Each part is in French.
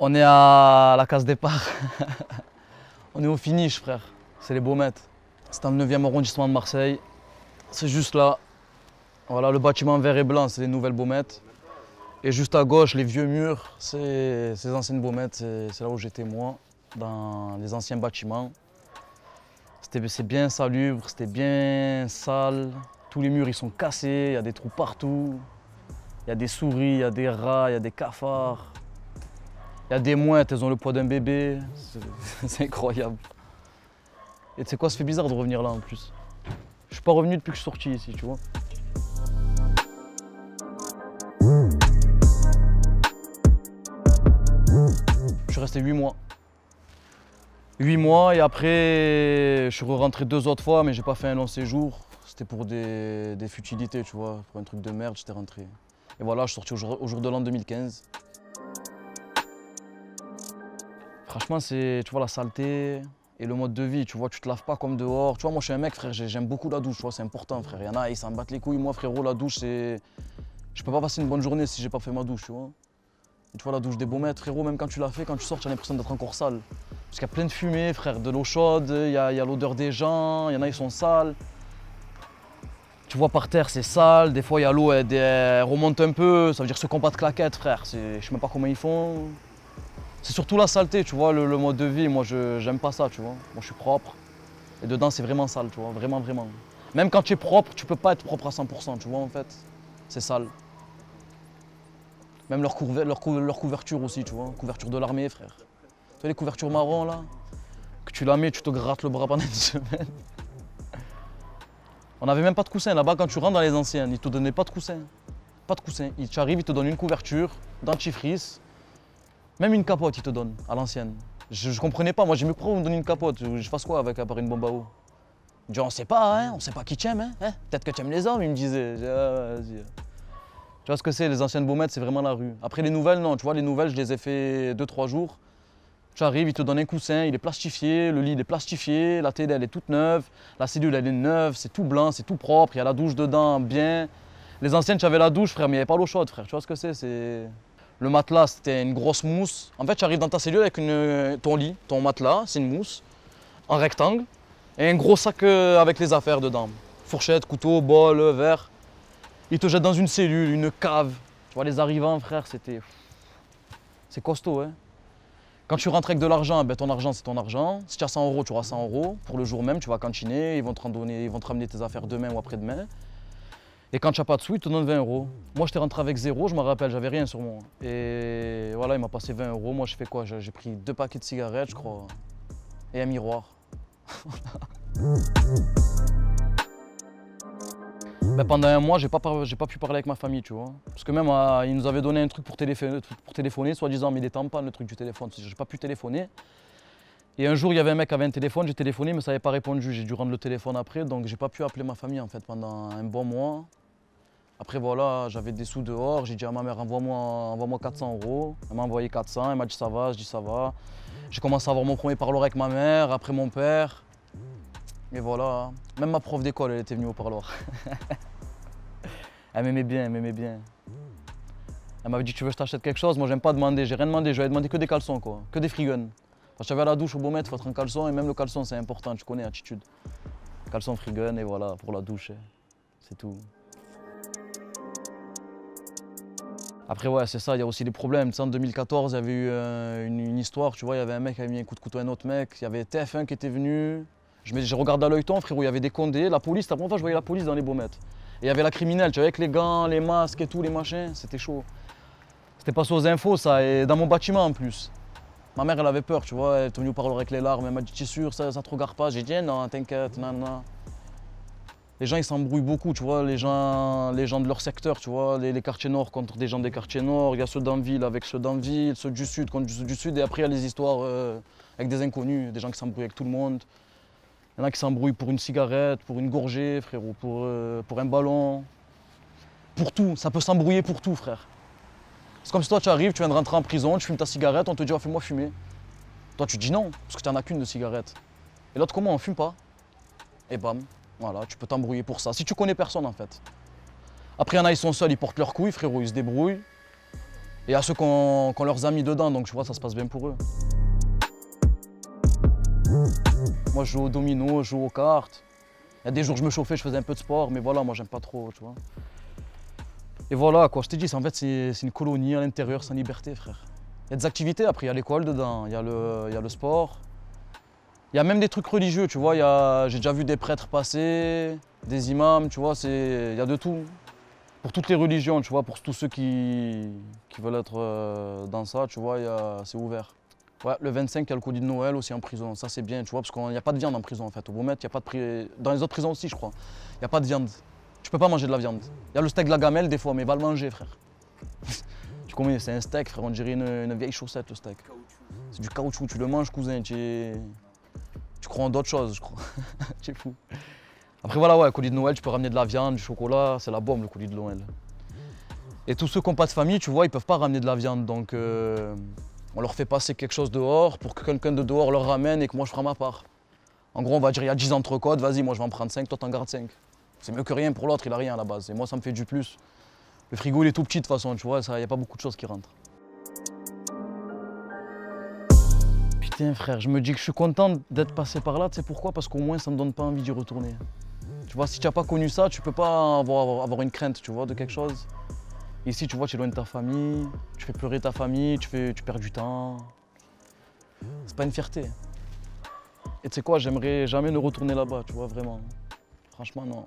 On est à la case départ. On est au finish, frère. C'est les Baumettes. C'est dans le 9e arrondissement de Marseille. C'est juste là. Voilà, le bâtiment vert et blanc, c'est les nouvelles Baumettes. Et juste à gauche, les vieux murs, c'est ces anciennes Baumettes. C'est là où j'étais moi, dans les anciens bâtiments. C'est bien salubre, c'était bien sale. Tous les murs, ils sont cassés, il y a des trous partout. Il y a des souris, il y a des rats, il y a des cafards. Il y a des mouettes, elles ont le poids d'un bébé. C'est incroyable. Et tu sais quoi, ça fait bizarre de revenir là en plus. Je suis pas revenu depuis que je suis sorti ici, tu vois. Je suis resté 8 mois. 8 mois et après, je suis rentré 2 autres fois, mais j'ai pas fait un long séjour. C'était pour des futilités, tu vois. Pour un truc de merde, j'étais rentré. Et voilà, je suis sorti au jour de l'an 2015. Franchement, c'est, tu vois, la saleté et le mode de vie, tu vois, tu te laves pas comme dehors. Tu vois, moi, je suis un mec, frère, j'aime beaucoup la douche, tu vois, c'est important, frère. Il y en a, ils s'en battent les couilles. Moi, frérot, la douche, c'est... Je peux pas passer une bonne journée si j'ai pas fait ma douche, tu vois. Et tu vois, la douche des Baumettes, frérot, même quand tu l'as fait, quand tu sors, tu as l'impression d'être encore sale. Parce qu'il y a plein de fumée, frère, de l'eau chaude, il y a l'odeur des gens, il y en a, ils sont sales. Tu vois, par terre, c'est sale, des fois, il y a l'eau, elle remonte un peu, ça veut dire ceux qui n'ont pas de claquettes, frère. Je sais même pas comment ils font. C'est surtout la saleté, tu vois, le mode de vie, moi, j'aime pas ça, tu vois. Moi, je suis propre. Et dedans, c'est vraiment sale, tu vois, vraiment, vraiment. Même quand tu es propre, tu peux pas être propre à 100%, tu vois, en fait. C'est sale. Même leur couverture aussi, tu vois, couverture de l'armée, frère. Tu vois les couvertures marron, là, que tu la mets, tu te grattes le bras pendant une semaine. On n'avait même pas de coussin. Là-bas, quand tu rentres dans les anciennes, ils ne te donnaient pas de coussin. Pas de coussin. Tu arrives, ils te donnent une couverture, dentifrice, même une capote, ils te donnent, à l'ancienne. Je comprenais pas. Moi, j'ai mis pourquoi vous me donnez une capote. Je fasse quoi avec, à part une bombe à eau? Il me dit, on sait pas, hein, on sait pas qui t'aime, hein. Peut-être que tu aimes les hommes, il me disait. Vas-y. Tu vois ce que c'est, les anciennes Baumettes, c'est vraiment la rue. Après, les nouvelles, non. Tu vois, les nouvelles, je les ai fait 2-3 jours. Tu arrives, ils te donnent un coussin, il est plastifié, le lit il est plastifié, la télé elle est toute neuve, la cellule elle est neuve, c'est tout blanc, c'est tout propre, il y a la douche dedans, bien. Les anciennes, tu avais la douche, frère, mais il n'y avait pas l'eau chaude, frère. Tu vois ce que c'est? Le matelas, c'était une grosse mousse. En fait, tu arrives dans ta cellule avec ton lit, ton matelas, c'est une mousse, en rectangle, et un gros sac avec les affaires dedans. Fourchette, couteau, bol, verre. Ils te jettent dans une cellule, une cave. Tu vois, les arrivants, frère, c'était... C'est costaud, hein. Quand tu rentres avec de l'argent, ben ton argent c'est ton argent. Si tu as 100 €, tu auras 100 € pour le jour même, tu vas cantiner, ils vont te ramener tes affaires demain ou après-demain. Et quand tu n'as pas de sous, ils te donnent 20 €. Moi j'étais rentré avec 0, je me rappelle, j'avais rien sur moi. Et voilà, il m'a passé 20 €. Moi j'ai fait quoi? J'ai pris 2 paquets de cigarettes, je crois, et un miroir. Ben, pendant un mois, j'ai pas pu parler avec ma famille, tu vois. Parce que même, ils nous avaient donné un truc pour téléphoner, soi-disant, mais il était en panne le truc du téléphone. J'ai pas pu téléphoner. Et un jour, il y avait un mec qui avait un téléphone, j'ai téléphoné, mais ça n'avait pas répondu. J'ai dû rendre le téléphone après, donc j'ai pas pu appeler ma famille en fait pendant un bon mois. Après voilà, j'avais des sous dehors, j'ai dit à ma mère, envoie-moi 400 €. Elle m'a envoyé 400, elle m'a dit ça va, je dis ça va. J'ai commencé à avoir mon premier parloir avec ma mère, après mon père. Et voilà, même ma prof d'école, elle était venue au parloir. Elle m'aimait bien, elle m'aimait bien. Elle m'avait dit, tu veux que je t'achète quelque chose? Moi, j'aime pas demander, j'ai rien demandé, je lui ai demandé que des caleçons, quoi, que des free-guns. Parce que j'avais à la douche au Baumettes, il faut être en caleçon, et même le caleçon, c'est important, tu connais, attitude. Caleçon free-gun, et voilà, pour la douche, c'est tout. Après, ouais, c'est ça, il y a aussi des problèmes. Tu sais, en 2014, il y avait eu une histoire, tu vois, il y avait un mec qui avait mis un coup de couteau à un autre mec, il y avait TF1 qui était venu. J'ai regardé à l'œilleton, frérot, il y avait des condés, la police, la première fois je voyais la police dans les Baumettes. Et il y avait la criminelle, tu vois, avec les gants, les masques et tout, les machins, c'était chaud. C'était passé aux infos, ça, et dans mon bâtiment en plus. Ma mère, elle avait peur, tu vois, elle est venue parler avec les larmes, elle m'a dit, t'es sûr, ça te regarde pas? J'ai dit, eh non, t'inquiète, non. Les gens, ils s'embrouillent beaucoup, tu vois, les gens de leur secteur, tu vois, les quartiers nord contre des gens des quartiers nord, il y a ceux d'Anville avec ceux d'Anville, ceux du sud contre ceux du sud, et après, il y a les histoires avec des inconnus, des gens qui s'embrouillent avec tout le monde. Il y en a qui s'embrouillent pour une cigarette, pour une gorgée, frérot, pour un ballon. Pour tout, ça peut s'embrouiller pour tout, frère. C'est comme si toi, tu arrives, tu viens de rentrer en prison, tu fumes ta cigarette, on te dit, oh, fais-moi fumer. Toi, tu dis non, parce que tu n'en as qu'une de cigarette. Et l'autre, comment? On fume pas. Et bam, voilà, tu peux t'embrouiller pour ça. Si tu connais personne, en fait. Après, il y en a, ils sont seuls, ils portent leurs couilles, frérot, ils se débrouillent. Et à ceux qui ont leurs amis dedans, donc tu vois, ça se passe bien pour eux. Moi, je joue au domino, je joue aux cartes. Il y a des jours je me chauffais, je faisais un peu de sport, mais voilà, moi, j'aime pas trop, tu vois. Et voilà, quoi, je t'ai dit, en fait, c'est une colonie à l'intérieur, sans liberté, frère. Il y a des activités, après, il y a l'école dedans, il y a le sport. Il y a même des trucs religieux, tu vois, j'ai déjà vu des prêtres passer, des imams, tu vois, il y a de tout. Pour toutes les religions, tu vois, pour tous ceux qui veulent être dans ça, tu vois, c'est ouvert. Ouais, le 25, il y a le colis de Noël aussi en prison, ça c'est bien, tu vois, parce qu'il n'y a pas de viande en prison en fait. Au Beaumet, il y a pas de dans les autres prisons aussi, je crois, il n'y a pas de viande. Tu peux pas manger de la viande. Il y a le steak de la gamelle des fois, mais va le manger, frère. Tu connais, c'est un steak, frère, on dirait une vieille chaussette, le steak. C'est du caoutchouc, tu le manges, cousin, tu crois en d'autres choses, je crois. Tu es fou. Après voilà, ouais, colis de Noël, tu peux ramener de la viande, du chocolat, c'est la bombe le colis de Noël. Et tous ceux qui n'ont pas de famille, tu vois, ils peuvent pas ramener de la viande, donc on leur fait passer quelque chose dehors pour que quelqu'un de dehors leur ramène et que moi je ferai ma part. En gros, on va dire il y a 10 entrecôtes, vas-y, moi je vais en prendre 5, toi t'en gardes 5. C'est mieux que rien pour l'autre, il a rien à la base. Et moi ça me fait du plus. Le frigo il est tout petit de toute façon, tu vois, il n'y a pas beaucoup de choses qui rentrent. Putain frère, je me dis que je suis content d'être passé par là, tu sais pourquoi? Parce qu'au moins ça me donne pas envie d'y retourner. Tu vois, si tu n'as pas connu ça, tu peux pas avoir une crainte, tu vois, de quelque chose. Ici, tu vois, tu es loin de ta famille, tu fais pleurer ta famille, tu perds du temps. C'est pas une fierté. Et tu sais quoi, j'aimerais jamais ne retourner là-bas, tu vois, vraiment. Franchement, non.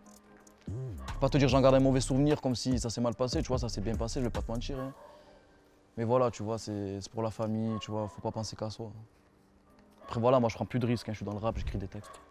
Je vais pas te dire j'en garde un mauvais souvenir comme si ça s'est mal passé, tu vois, ça s'est bien passé, je vais pas te mentir. Hein. Mais voilà, tu vois, c'est pour la famille, tu vois, faut pas penser qu'à soi. Après voilà, moi je prends plus de risques, hein, je suis dans le rap, j'écris des textes.